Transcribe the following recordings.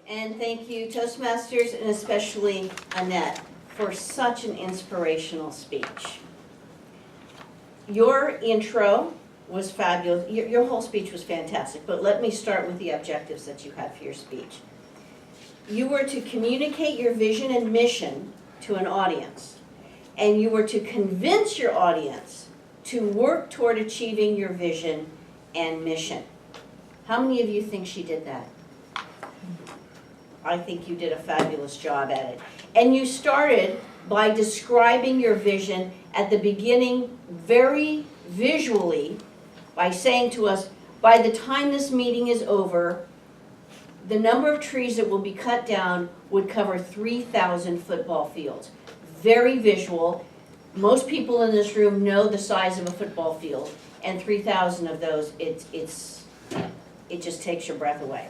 And thank you, Toastmasters, and especially Annette, for such an inspirational speech. Your intro was fabulous. Your whole speech was fantastic, but let me start with the objectives that you had for your speech. You were to communicate your vision and mission to an audience, and you were to convince your audience to work toward achieving your vision and mission. How many of you think she did that? I think you did a fabulous job at it. And you started by describing your vision at the beginning very visually by saying to us, by the time this meeting is over, the number of trees that will be cut down would cover 3,000 football fields. Very visual. Most people in this room know the size of a football field, and 3,000 of those, it just takes your breath away.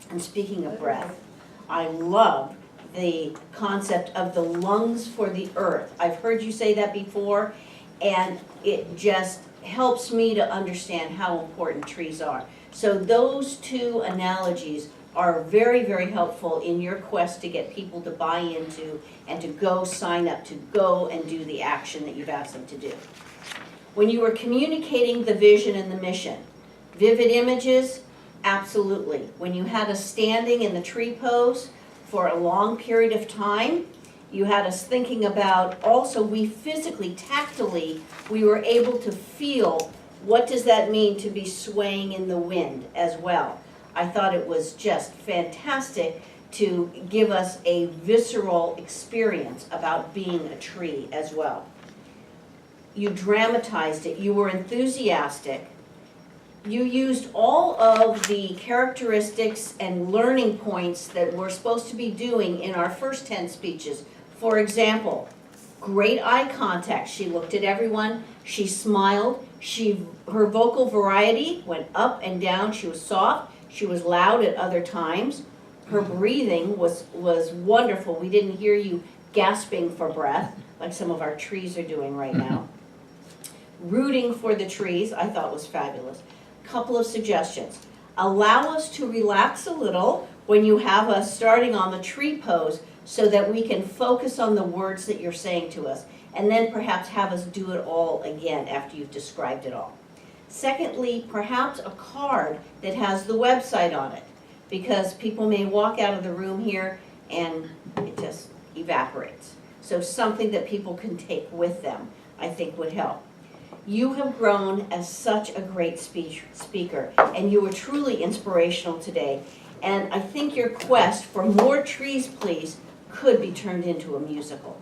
And speaking of breath, I love the concept of the lungs for the earth. I've heard you say that before, and it just helps me to understand how important trees are. So those two analogies are very, very helpful in your quest to get people to buy into and to go sign up, to go and do the action that you've asked them to do. When you were communicating the vision and the mission, vivid images, absolutely. When you had us standing in the tree pose for a long period of time, you had us thinking about also we physically, tactily, we were able to feel what does that mean to be swaying in the wind as well. I thought it was just fantastic to give us a visceral experience about being a tree as well. You dramatized it, you were enthusiastic. You used all of the characteristics and learning points that we're supposed to be doing in our first 10 speeches. For example, great eye contact. She looked at everyone, she smiled, her vocal variety went up and down, she was soft, she was loud at other times. Her breathing was wonderful. We didn't hear you gasping for breath like some of our trees are doing right now. Rooting for the trees, I thought was fabulous. Couple of suggestions. Allow us to relax a little when you have us starting on the tree pose so that we can focus on the words that you're saying to us, and then perhaps have us do it all again after you've described it all. Secondly, perhaps a card that has the website on it, because people may walk out of the room here and it just evaporates. So something that people can take with them, I think would help. You have grown as such a great speaker, and you were truly inspirational today. And I think your quest for more trees, please, could be turned into a musical.